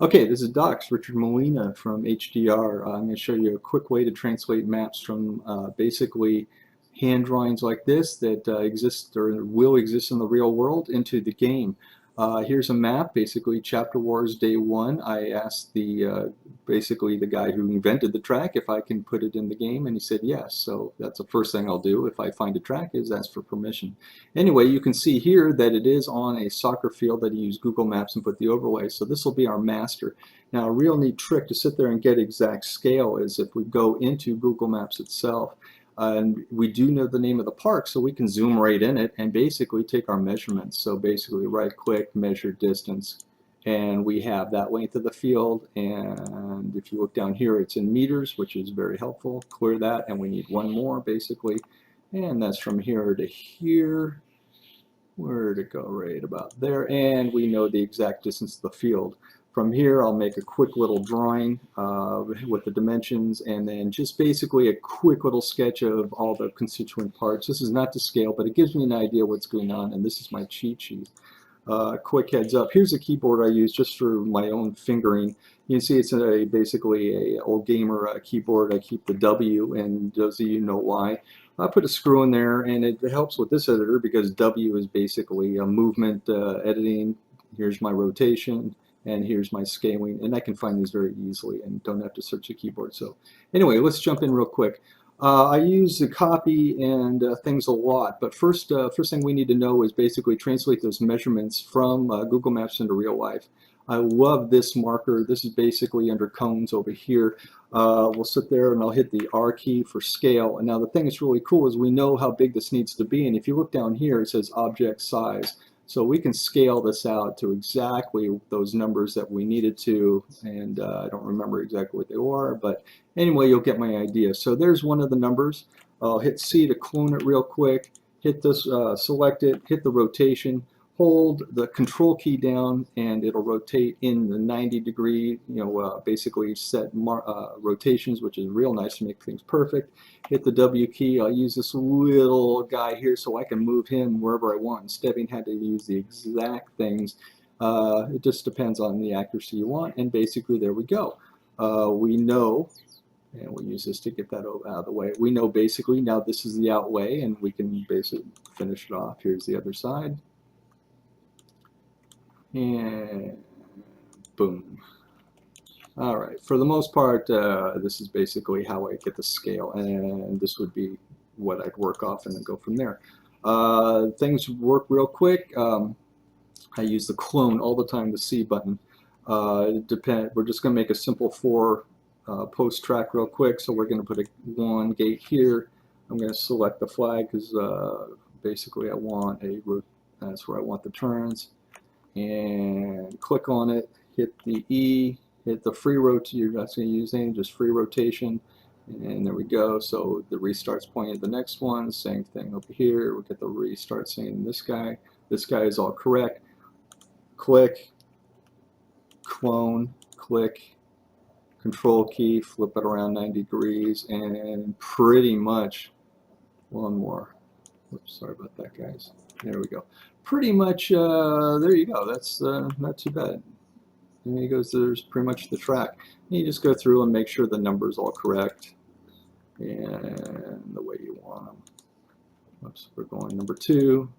Okay, this is Docs, Richard Molina from HDR. I'm going to show you a quick way to translate maps from basically hand drawings like this that exist or will exist in the real world into the game. Here's a map, basically Chapter Wars Day 1. I asked basically the guy who invented the track if I can put it in the game, and he said yes. So that's the first thing I'll do if I find a track is ask for permission. Anyway, you can see here that it is on a soccer field that he used Google Maps and put the overlay. So this will be our master. Now, a real neat trick to sit there and get exact scale is if we go into Google Maps itself, and we do know the name of the park, so we can zoom right in it and basically take our measurements. So basically right-click, measure distance, and we have that length of the field. And if you look down here, it's in meters, which is very helpful. Clear that, and we need one more basically. And that's from here to here. Where to go? Right about there. And we know the exact distance of the field. From here, I'll make a quick little drawing with the dimensions, and then just basically a quick little sketch of all the constituent parts. This is not to scale, but it gives me an idea what's going on, and this is my cheat sheet. Quick heads up, here's a keyboard I use just for my own fingering. You can see it's basically a old gamer keyboard. I keep the W, and those of you know why. I put a screw in there, and it helps with this editor because W is basically a movement editing. Here's my rotation, and here's my scaling, and I can find these very easily and don't have to search the keyboard. So anyway, let's jump in real quick. I use the copy and things a lot, but first thing we need to know is basically translate those measurements from Google Maps into real life. I love this marker. This is basically under cones over here. We'll sit there and I'll hit the R key for scale. And now the thing that's really cool is we know how big this needs to be. And if you look down here, it says object size. So we can scale this out to exactly those numbers that we needed to. And I don't remember exactly what they were, but anyway, you'll get my idea. So there's one of the numbers. I'll hit C to clone it real quick. Hit this, select it, hit the rotation. Hold the control key down and it'll rotate in the 90-degree, basically set rotations, which is real nice to make things perfect. Hit the W key. I'll use this little guy here so I can move him wherever I want instead of having to use the exact things. It just depends on the accuracy you want, and basically there we go. We know, and we'll use this to get that out of the way. We know basically now this is the outlay, and we can basically finish it off. Here's the other side. And boom. All right, for the most part, this is basically how I get the scale, and this would be what I'd work off and then go from there. Things work real quick. I use the clone all the time, the C button. We're just going to make a simple 4 post track real quick, so we're going to put one gate here. I'm going to select the flag because basically that's where I want the turns. And click on it, hit the E, hit the free rotation. You're not going to use anything, just free rotation, and there we go. So the restart's pointing to the next one. Same thing over here. We get the restart saying this guy. This guy is all correct. Click, clone, click, control key, flip it around 90 degrees, and pretty much one more. Oops, sorry about that, guys. There we go. Pretty much, there you go. That's not too bad. And he goes, there's pretty much the track. And you just go through and make sure the number's all correct and the way you want them. Oops, we're going number 2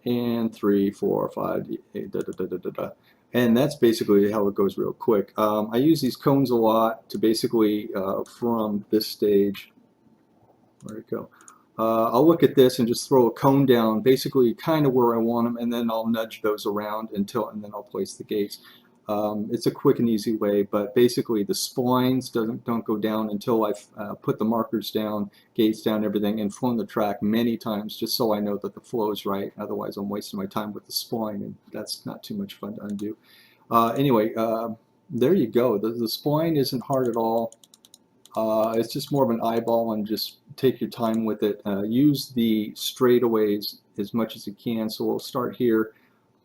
and 3, 4, 5, 8, da, da, da, da, da, da. And that's basically how it goes real quick. I use these cones a lot to basically, from this stage, where'd it go? I'll look at this and just throw a cone down, basically kind of where I want them, and then I'll nudge those around and then I'll place the gates. It's a quick and easy way, but basically the splines don't go down until I've put the markers down, gates down, everything, and flown the track many times just so I know that the flow is right. Otherwise, I'm wasting my time with the spline, and that's not too much fun to undo. Anyway, there you go. The spline isn't hard at all. It's just more of an eyeball, and just take your time with it. Use the straightaways as much as you can. So we'll start here.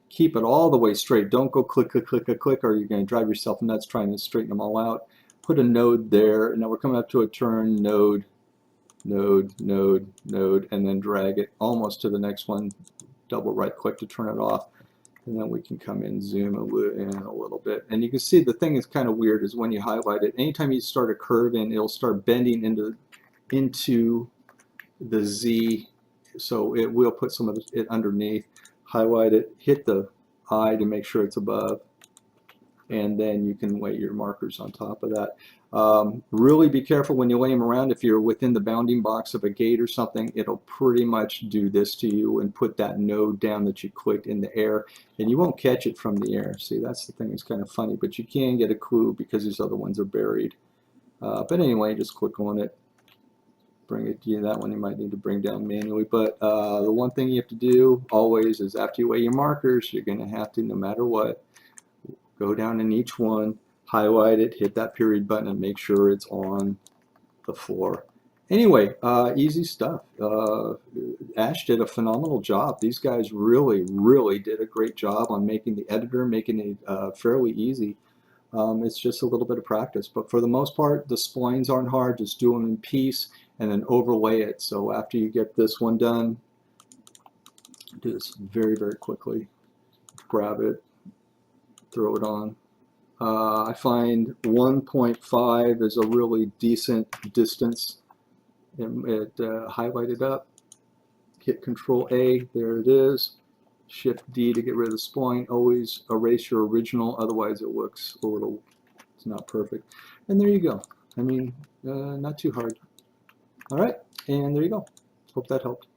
Keep it all the way straight. Don't go click, click, click, click, click, or you're going to drive yourself nuts trying to straighten them all out. Put a node there, and now we're coming up to a turn. Node, node, node, node, and then drag it almost to the next one. Double right click to turn it off. And then we can come in, zoom in a little bit. And you can see the thing is kind of weird is when you highlight it, anytime you start a curve in, it'll start bending into the Z. So it will put some of it underneath, highlight it, hit the I to make sure it's above, and then you can lay your markers on top of that. Really be careful when you lay them around. If you're within the bounding box of a gate or something, it'll pretty much do this to you and put that node down that you clicked in the air, and you won't catch it from the air. See, that's the thing that's kind of funny, but you can get a clue because these other ones are buried. But anyway, just click on it, bring it to you. That one you might need to bring down manually, but the one thing you have to do always is after you lay your markers, you're going to have to, no matter what, go down in each one, highlight it, hit that period button, and make sure it's on the floor. Anyway, easy stuff. Ash did a phenomenal job. These guys really, really did a great job on making the editor, making it fairly easy. It's just a little bit of practice, but for the most part, the splines aren't hard. Just do them in piece and then overlay it. So after you get this one done, do this very, very quickly. Grab it, throw it on. I find 1.5 is a really decent distance. Highlight it up, hit Control A, there it is. Shift D to get rid of the spline. Always erase your original, otherwise it looks a little, it's not perfect. And there you go. I mean, not too hard. All right, and there you go. Hope that helped.